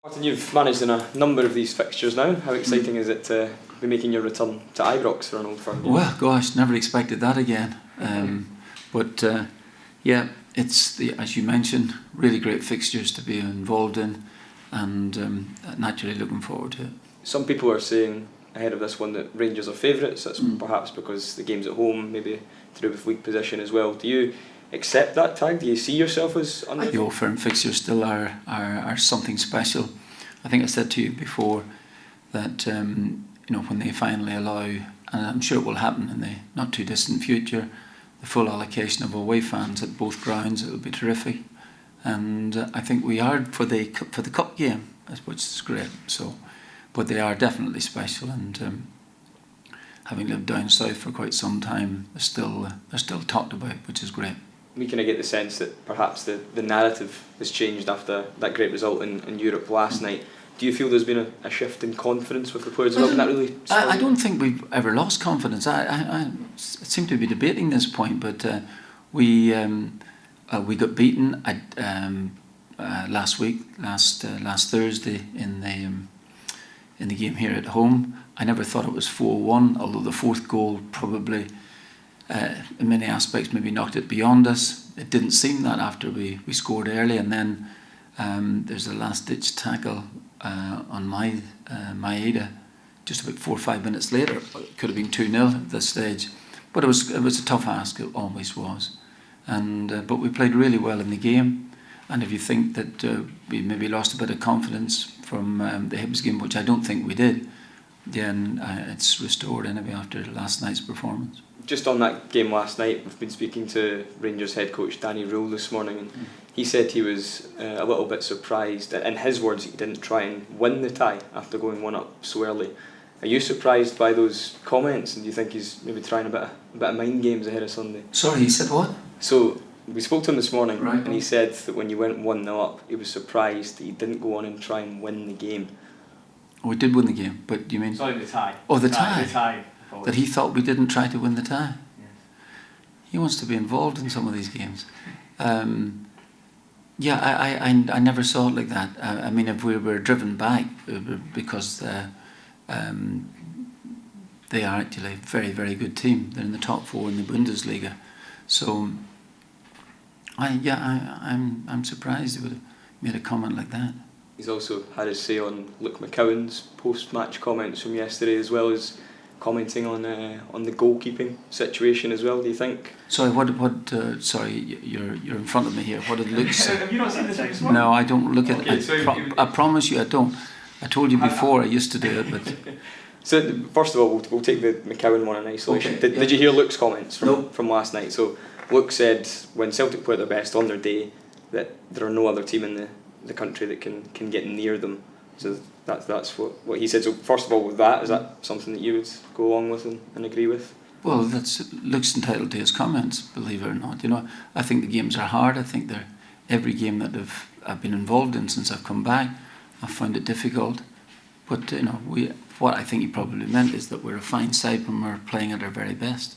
Martin, you've managed in a number of these fixtures now. How exciting is it to be making your return to Ibrox for an Old Firm game? Well, gosh, never expected that again. But yeah, it's as you mentioned, really great fixtures to be involved in, and naturally looking forward to it. Some people are saying ahead of this one that Rangers are favourites. That's perhaps because the game's at home, maybe to do with league position as well. Do you accept that tag? Do you see yourself as under? The Old Firm fixtures still are something special. I think I said to you before that when they finally allow, and I'm sure it will happen in the not too distant future, the full allocation of away fans at both grounds, it will be terrific. And I think we are for the cup game, which is great. So, but they are definitely special, and having lived down south for quite some time, they're still talked about, which is great. We kind of get the sense that perhaps the narrative has changed after that great result in Europe last night. Do you feel there's been a shift in confidence with the players? I don't think we've ever lost confidence. I seem to be debating this point, but we got beaten last Thursday in the game here at home. I never thought it was 4-1, although the fourth goal probably in many aspects maybe knocked it beyond us. It didn't seem that after we scored early, and then there's a last ditch tackle on Maeda just about 4 or 5 minutes later. It could have been 2-0 at this stage, but it was a tough ask. It always was, and but we played really well in the game. And if you think that we maybe lost a bit of confidence from the Hibs game, which I don't think we did, then it's restored anyway after last night's performance. Just on that game last night, we've been speaking to Rangers head coach Danny Rule this morning, and he said he was a little bit surprised. In his words, he didn't try and win the tie after going 1-up so early. Are you surprised by those comments, and do you think he's maybe trying a bit of mind games ahead of Sunday? Sorry, he said what? So we spoke to him this morning, right, and he said that when you went 1-0 up, he was surprised that you didn't go on and try and win the game. We did win the game, but do you mean? Sorry, the tie. Oh, the tie. The tie. That he thought we didn't try to win the tie. Yes. He wants to be involved in some of these games. Yeah, I never saw it like that. I mean, if we were driven back, because they are actually a very, very good team. They're in the top 4 in the Bundesliga. So, I'm surprised he would have made a comment like that. He's also had his say on Luke McCowan's post-match comments from yesterday, as well as commenting on the goalkeeping situation as well. Do you think? Sorry, sorry, you're in front of me here. What did Luke say? Have you not seen the text one? No, I don't look at Okay, it. I promise you, I don't. I told you before I used to do it, but. So first of all, we'll take the McCowan one in isolation. Okay, Did you hear Luke's comments from last night? So Luke said when Celtic play their best on their day, that there are no other team in the country that can get near them. So that's what he said. So first of all, with that, is that something that you would go along with and agree with? Well, Luke's entitled to his comments, believe it or not. I think the games are hard. I think every game that I've been involved in since I've come back, I've found it difficult. But what I think he probably meant is that we're a fine side when we're playing at our very best.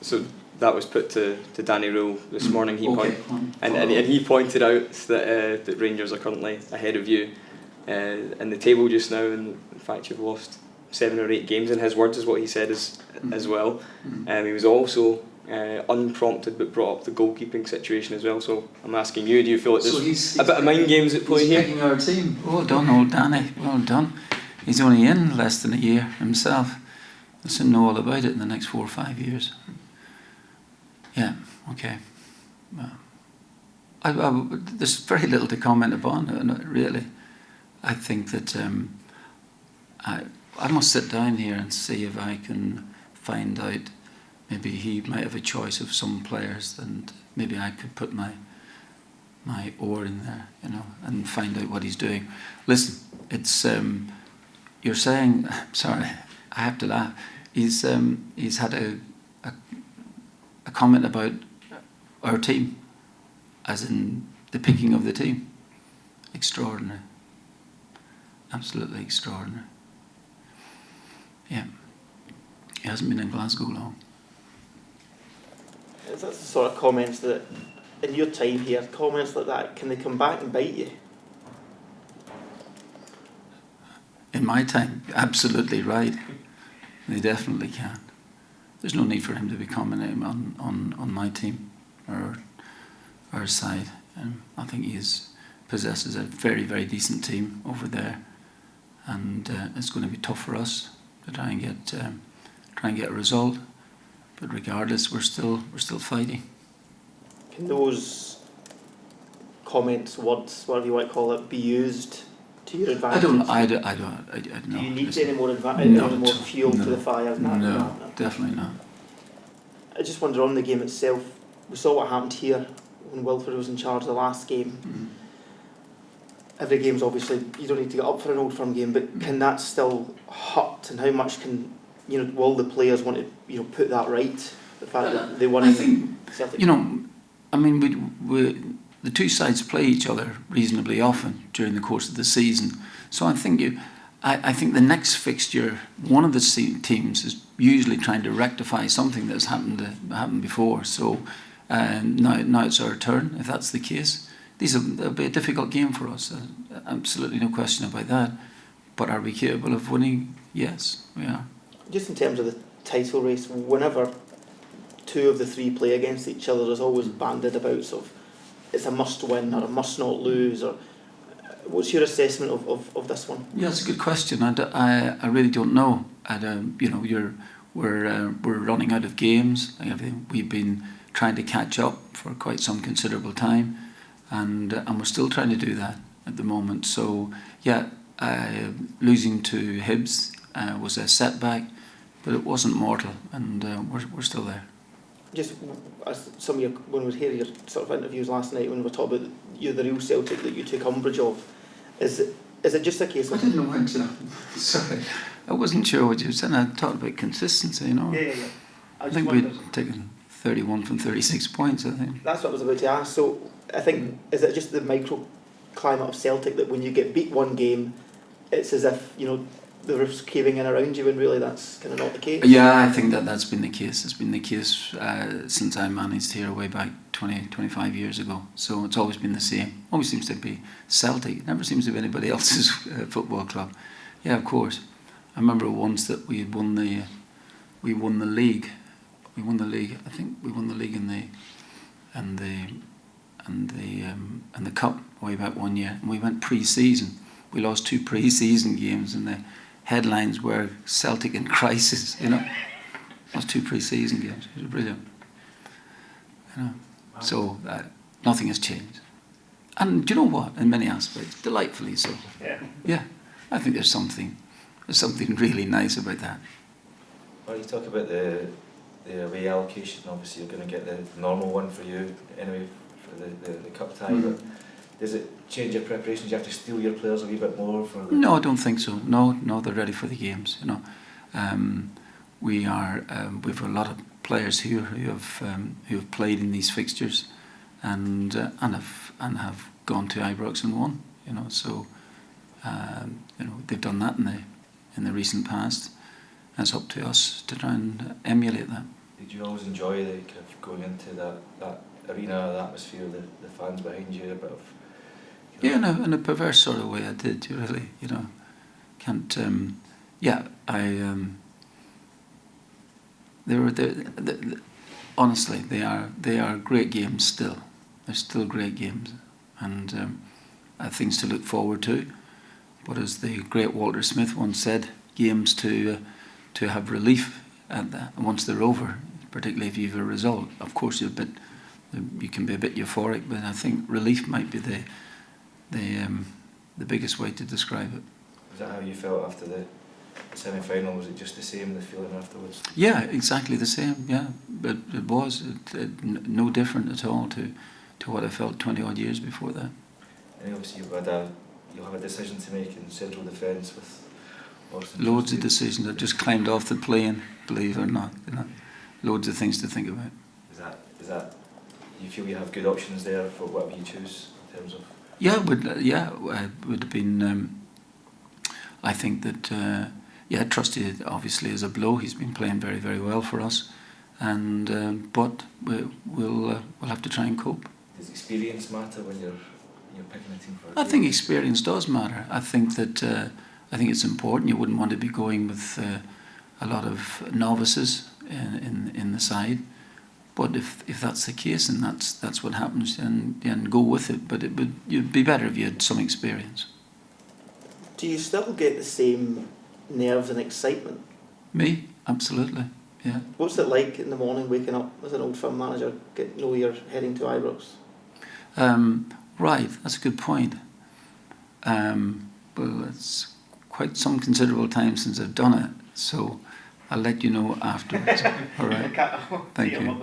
So that was put to Danny Rule this morning. And he pointed out that Rangers are currently ahead of you in the table just now, and in fact you've lost 7 or 8 games, in his words, is what he said as well. He was also unprompted but brought up the goalkeeping situation as well. So I'm asking you, do you feel like there's a bit of mind games at play here? He's picking our team. Well done, old Danny. Well done. He's only in less than a year himself. He'll soon know all about it in the next 4 or 5 years. Yeah, okay. There's very little to comment upon, really. I think that I must sit down here and see if I can find out. Maybe he might have a choice of some players, and maybe I could put my oar in there, and find out what he's doing. Listen, it's you're saying. Sorry, I have to laugh. He's had a comment about our team, as in the picking of the team. Extraordinary. Absolutely extraordinary. Yeah. He hasn't been in Glasgow long. Is that the sort of comments that, in your time here, comments like that, can they come back and bite you? in my time. Absolutely right. They definitely can. There's no need for him to be commenting on my team or our side. I think he possesses a very, very decent team over there, and it's going to be tough for us to try and get a result. But regardless, we're still fighting. Can those comments, words, whatever you want to call it, be used to your advantage? I don't know. Do you need any more fuel to the fire? No, definitely not. I just wonder, on the game itself, we saw what happened here when Wilfred was in charge of the last game. Mm. Every game's obviously, you don't need to get up for an Old Firm game, but can that still hurt, and how much will the players want to put that right? The fact that they won. I think Celtic. I mean, the two sides play each other reasonably often during the course of the season. So I think the next fixture, one of the teams is usually trying to rectify something that's happened before. So now it's our turn. If that's the case, it'll be a difficult game for us. Absolutely no question about that. But are we capable of winning? Yes, we are. Just in terms of the title race, whenever two of the three play against each other, there's always banded about sort of it's a must win or a must not lose. Or what's your assessment of this one? Yeah, it's a good question. I really don't know. We're running out of games. We've been trying to catch up for quite some considerable time, and we're still trying to do that at the moment. So yeah, losing to Hibs was a setback, but it wasn't mortal, and we're still there. Just as when we hear your sort of interviews last night, when we were talking about you're the real Celtic that you took umbrage of, is it just a case of... I didn't know exactly. Sorry, I wasn't sure what you were saying. I talked about consistency, Yeah. I think we'd taken 31 from 36 points, I think. That's what I was about to ask. So I think, is it just the microclimate of Celtic that when you get beat one game, it's as if, the roof's caving in around you, when really that's kind of not the case? Yeah, I think that's been the case. It's been the case since I managed here way back 25 years ago. So it's always been the same. Always seems to be Celtic. It never seems to be anybody else's football club. Yeah, of course. I remember once that we won the league. We won the league. I think we won the league and the cup way back one year. And we went pre-season. We lost 2 pre-season games, and the headlines were Celtic in crisis. Lost 2 pre-season games. It was brilliant. Wow. So nothing has changed. And do you know what? In many aspects, delightfully so. Yeah. I think there's something really nice about that. Well, you talk about the away allocation. Obviously, you're going to get the normal one for you anyway for the cup tie. But does it change your preparations? You have to steel your players a wee bit more for the... No, I don't think so. No, they're ready for the games. We've a lot of players here who have played in these fixtures, and have gone to Ibrox and won. So they've done that in the recent past. And it's up to us to try and emulate that. Did you always enjoy the kind of going into that arena, the atmosphere, the fans behind you, a bit of... Yeah, in a perverse sort of way, I did. Really, can't. Honestly, they are great games still. They're still great games, and things to look forward to. But as the great Walter Smith once said, games to have relief at that once they're over, particularly if you have a result. Of course, you can be a bit euphoric, but I think relief might be the biggest way to describe it. Was that how you felt after the semi-final? Was it just the same, the feeling afterwards? Yeah, exactly the same. Yeah, but it was no different at all to what I felt 20 odd years before that. And obviously you'll have a decision to make in central defence with loads of decisions. I just climbed off the plane, believe it or not. Loads of things to think about. Is that you feel you have good options there for whatever you choose in terms of? Yeah, it would have been. I think that Trusty obviously is a blow. He's been playing very, very well for us, and but we'll have to try and cope. Does experience matter when you're picking a team for? I think experience does matter. I think that I think it's important. You wouldn't want to be going with a lot of novices in the side. But if that's the case and that's what happens, then go with it. But you'd be better if you had some experience. Do you still get the same nerves and excitement? Me? Absolutely, yeah. What's it like in the morning waking up as an Old Firm manager, know you're heading to Ibrox? Right, that's a good point. Well, it's quite some considerable time since I've done it, so I'll let you know afterwards. All right. Thank you. No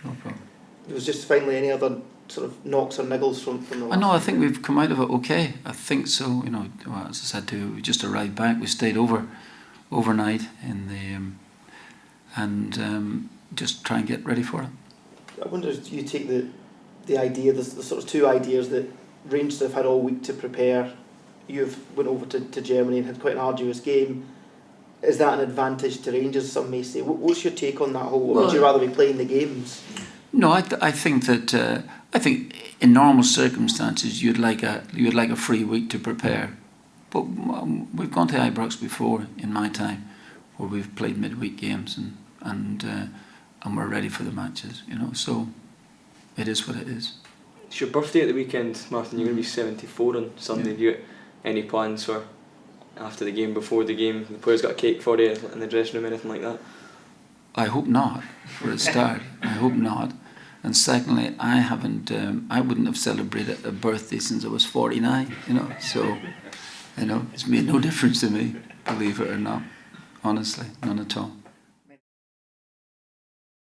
problem. There was just finally any other sort of knocks or niggles from the last. I think we've come out of it okay. I think so. Well, as I said, we just arrived back. We stayed overnight in the and just try and get ready for it. I wonder if you take the idea, the sort of two ideas that Rangers have had all week to prepare. You've went over to Germany and had quite an arduous game. Is that an advantage to Rangers, some may say? What's your take on that whole? Or would you rather be playing the games? No, I think that I think in normal circumstances you'd like a free week to prepare, but we've gone to Ibrox before in my time, where we've played midweek games and we're ready for the matches. So it is what it is. It's your birthday at the weekend, Martin. You're going to be 74 on Sunday. Have you got any plans for after the game, before the game? The players got a cake for you in the dressing room, anything like that? I hope not, for a start. I hope not. And secondly, I wouldn't have celebrated a birthday since I was 49, so, it's made no difference to me, believe it or not. Honestly, none at all.